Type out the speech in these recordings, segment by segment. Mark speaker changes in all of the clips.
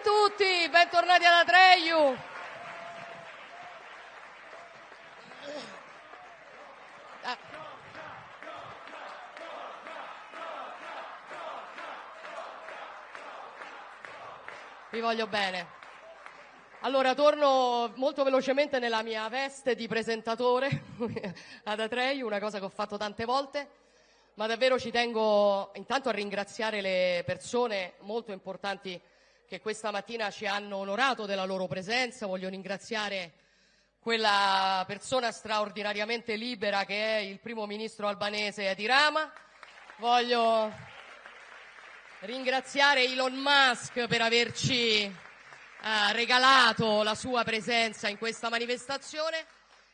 Speaker 1: tutti, bentornati ad Atreiu. Vi voglio bene. Allora, torno molto velocemente nella mia veste di presentatore ad Atreiu, una cosa che ho fatto tante volte, ma davvero ci tengo intanto a ringraziare le persone molto importanti che questa mattina ci hanno onorato della loro presenza. Voglio ringraziare quella persona straordinariamente libera che è il primo ministro albanese Edi Rama. Voglio ringraziare Elon Musk per averci regalato la sua presenza in questa manifestazione,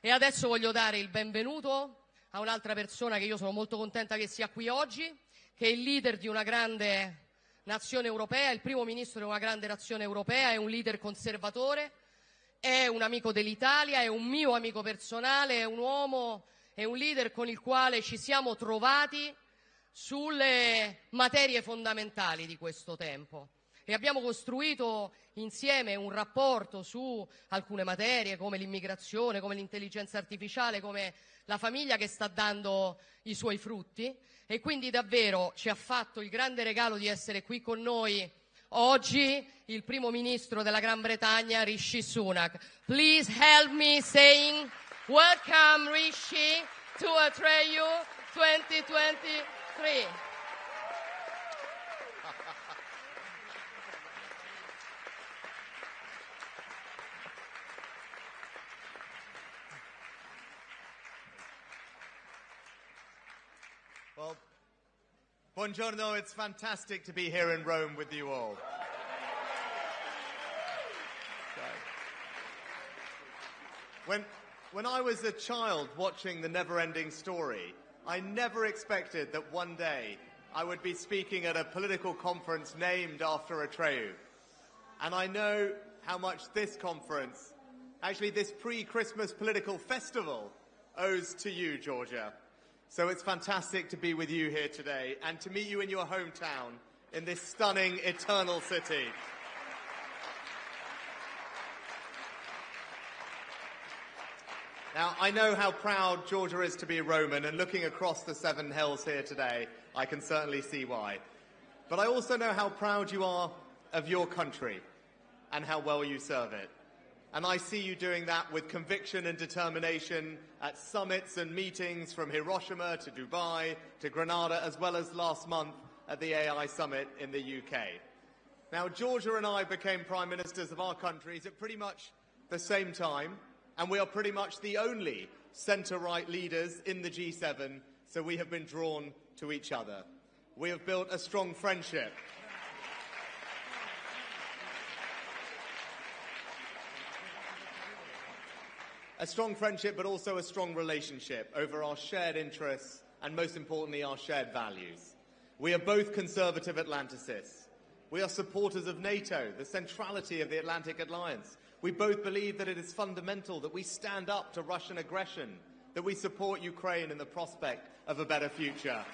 Speaker 1: e adesso voglio dare il benvenuto a un'altra persona che io sono molto contenta che sia qui oggi, che è il leader di una grande nazione europea, il primo ministro di una grande nazione europea, è un leader conservatore, è un amico dell'Italia, è un mio amico personale, è un uomo, è un leader con il quale ci siamo trovati sulle materie fondamentali di questo tempo e abbiamo costruito insieme un rapporto su alcune materie come l'immigrazione, come l'intelligenza artificiale, come la famiglia, che sta dando i suoi frutti, e quindi davvero ci ha fatto il grande regalo di essere qui con noi oggi il primo ministro della Gran Bretagna, Rishi Sunak. Please help me saying welcome Rishi to Atreiu 2023.
Speaker 2: Well, buongiorno, it's fantastic to be here in Rome with you all. When I was a child watching The Never-Ending Story, I never expected that one day I would be speaking at a political conference named after Atreiu. And I know how much this conference, actually this pre-Christmas political festival, owes to you, Giorgia. So it's fantastic to be with you here today and to meet you in your hometown in this stunning, eternal city. Now, I know how proud Giorgia is to be a Roman, and looking across the Seven Hills here today, I can certainly see why. But I also know how proud you are of your country and how well you serve it. And I see you doing that with conviction and determination at summits and meetings from Hiroshima to Dubai to Grenada, as well as last month at the AI Summit in the UK. Now, Giorgia and I became Prime Ministers of our countries at pretty much the same time, and we are pretty much the only centre-right leaders in the G7, so we have been drawn to each other. We have built a strong friendship. A strong friendship, but also a strong relationship over our shared interests and, most importantly, our shared values. We are both conservative Atlanticists. We are supporters of NATO, the centrality of the Atlantic Alliance. We both believe that it is fundamental that we stand up to Russian aggression, that we support Ukraine in the prospect of a better future.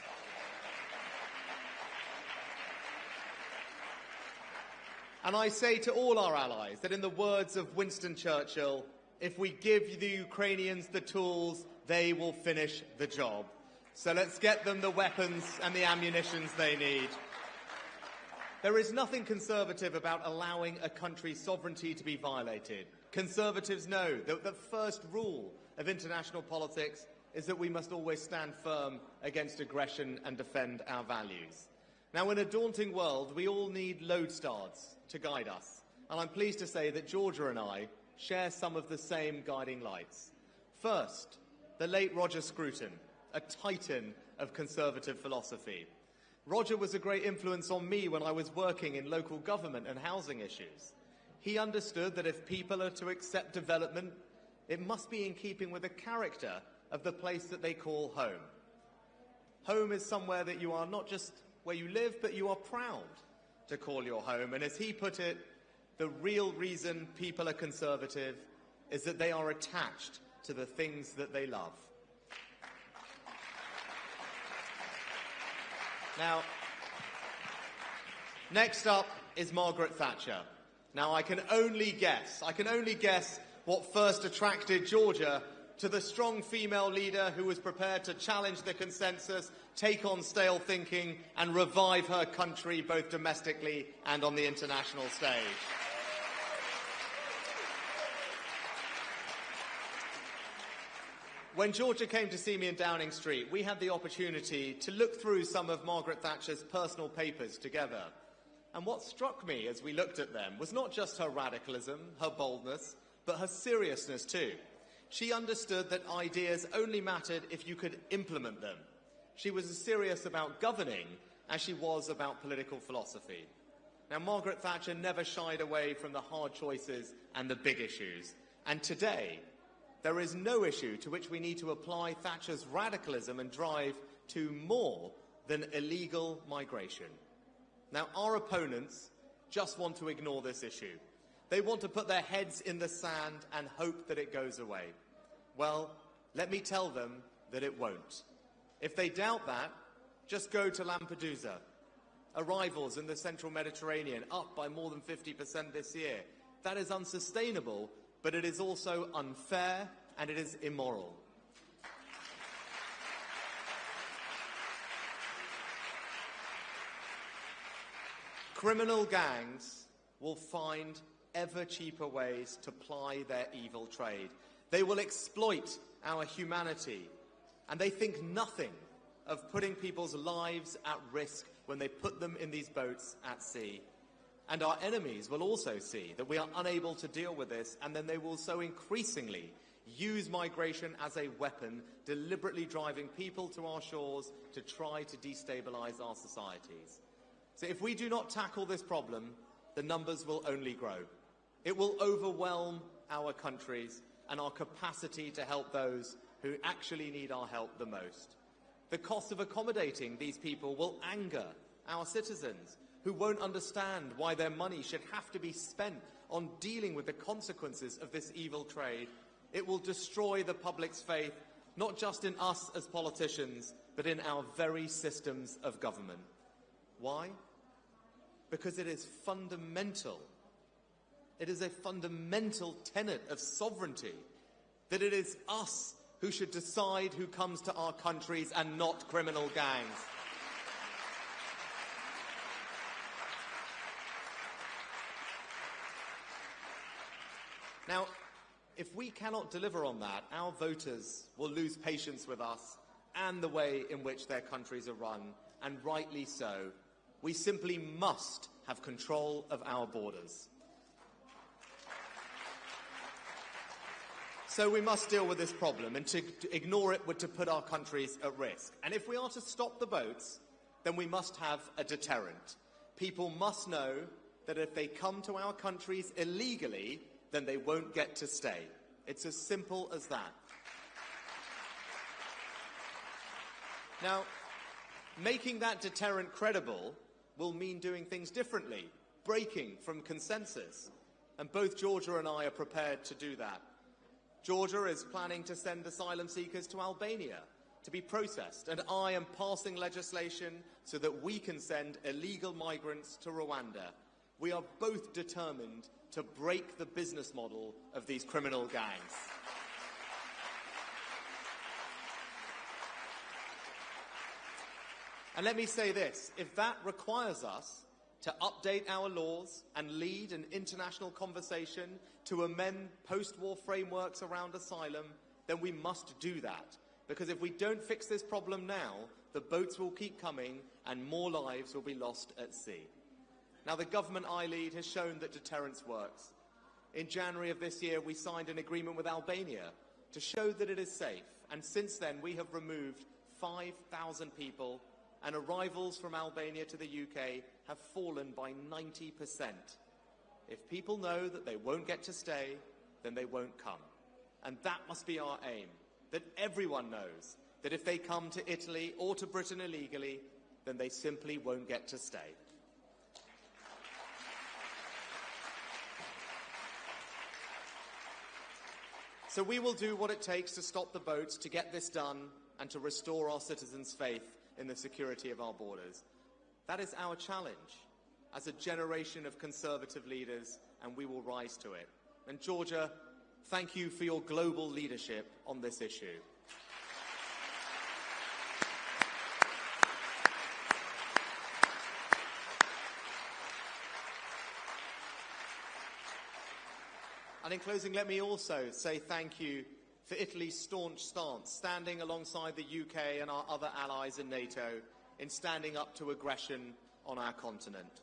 Speaker 2: And I say to all our allies that, in the words of Winston Churchill, if we give the Ukrainians the tools, they will finish the job. So let's get them the weapons and the ammunitions they need. There is nothing conservative about allowing a country's sovereignty to be violated. Conservatives know that the first rule of international politics is that we must always stand firm against aggression and defend our values. Now, in a daunting world, we all need lodestars to guide us. And I'm pleased to say that Giorgia and I share some of the same guiding lights. First, the late Roger Scruton, a titan of conservative philosophy. Roger was a great influence on me when I was working in local government and housing issues. He understood that if people are to accept development, it must be in keeping with the character of the place that they call home. Home is somewhere that you are not just where you live, but you are proud to call your home. And as he put it, the real reason people are conservative is that they are attached to the things that they love. Now, next up is Margaret Thatcher. Now, I can only guess what first attracted Giorgia to the strong female leader who was prepared to challenge the consensus, take on stale thinking, and revive her country both domestically and on the international stage. When Giorgia came to see me in Downing Street, we had the opportunity to look through some of Margaret Thatcher's personal papers together. And what struck me as we looked at them was not just her radicalism, her boldness, but her seriousness too. She understood that ideas only mattered if you could implement them. She was as serious about governing as she was about political philosophy. Now, Margaret Thatcher never shied away from the hard choices and the big issues. And today, there is no issue to which we need to apply Thatcher's radicalism and drive to more than illegal migration. Now, our opponents just want to ignore this issue. They want to put their heads in the sand and hope that it goes away. Well, let me tell them that it won't. If they doubt that, just go to Lampedusa. Arrivals in the central Mediterranean up by more than 50% this year. That is unsustainable, but it is also unfair and it is immoral. Criminal gangs will find ever cheaper ways to ply their evil trade. They will exploit our humanity, and they think nothing of putting people's lives at risk when they put them in these boats at sea. And our enemies will also see that we are unable to deal with this, and then they will so increasingly use migration as a weapon, deliberately driving people to our shores to try to destabilize our societies. So if we do not tackle this problem, the numbers will only grow. It will overwhelm our countries and our capacity to help those who actually need our help the most. The cost of accommodating these people will anger our citizens, who won't understand why their money should have to be spent on dealing with the consequences of this evil trade. It will destroy the public's faith, not just in us as politicians, but in our very systems of government. Why? Because it is fundamental. It is a fundamental tenet of sovereignty that it is us who should decide who comes to our countries and not criminal gangs. Now, if we cannot deliver on that, our voters will lose patience with us and the way in which their countries are run, and rightly so. We simply must have control of our borders. So we must deal with this problem, and to ignore it would to put our countries at risk. And if we are to stop the boats, then we must have a deterrent. People must know that if they come to our countries illegally, then they won't get to stay. It's as simple as that. Now, making that deterrent credible will mean doing things differently, breaking from consensus. And both Giorgia and I are prepared to do that. Giorgia is planning to send asylum seekers to Albania to be processed, and I am passing legislation so that we can send illegal migrants to Rwanda. We are both determined to break the business model of these criminal gangs. And let me say this, if that requires us to update our laws and lead an international conversation to amend post-war frameworks around asylum, then we must do that. Because if we don't fix this problem now, the boats will keep coming and more lives will be lost at sea. Now, the government I lead has shown that deterrence works. In January of this year, we signed an agreement with Albania to show that it is safe. And since then, we have removed 5,000 people, and arrivals from Albania to the UK have fallen by 90%. If people know that they won't get to stay, then they won't come. And that must be our aim, that everyone knows that if they come to Italy or to Britain illegally, then they simply won't get to stay. So we will do what it takes to stop the boats, to get this done, and to restore our citizens' faith in the security of our borders. That is our challenge as a generation of conservative leaders and we will rise to it. And Giorgia, thank you for your global leadership on this issue. And in closing, let me also say thank you for Italy's staunch stance, standing alongside the UK and our other allies in NATO in standing up to aggression on our continent.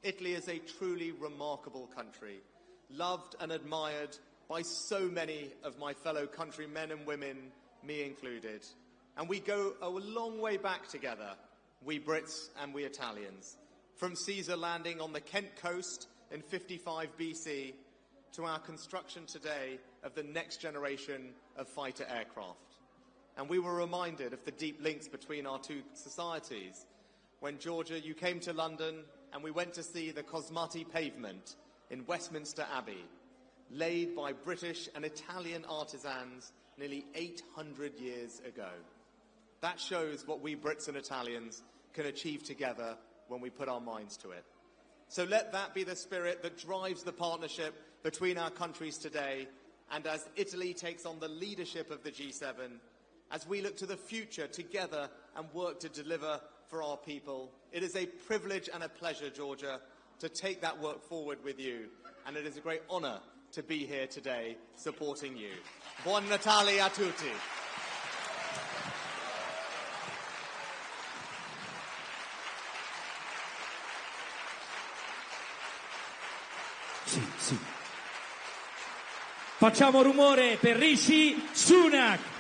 Speaker 2: Italy is a truly remarkable country, loved and admired by so many of my fellow countrymen and women, me included. And we go a long way back together, we Brits and we Italians, from Caesar landing on the Kent coast in 55 BC to our construction today of the next generation of fighter aircraft. And we were reminded of the deep links between our two societies when, Giorgia, you came to London and we went to see the Cosmati pavement in Westminster Abbey, laid by British and Italian artisans nearly 800 years ago. That shows what we Brits and Italians can achieve together when we put our minds to it. So let that be the spirit that drives the partnership between our countries today, and as Italy takes on the leadership of the G7, as we look to the future together and work to deliver for our people. It is a privilege and a pleasure, Giorgia, to take that work forward with you, and it is a great honour to be here today supporting you. Buon Natale a tutti.
Speaker 3: Sì. Facciamo rumore per Rishi Sunak.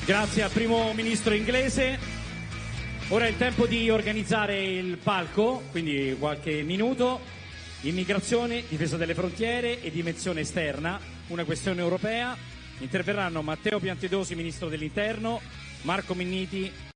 Speaker 3: Grazie al primo ministro inglese. Ora è il tempo di organizzare il palco, quindi qualche minuto. Immigrazione, difesa delle frontiere e dimensione esterna, una questione europea. Interverranno Matteo Piantedosi, ministro dell'Interno, Marco Minniti,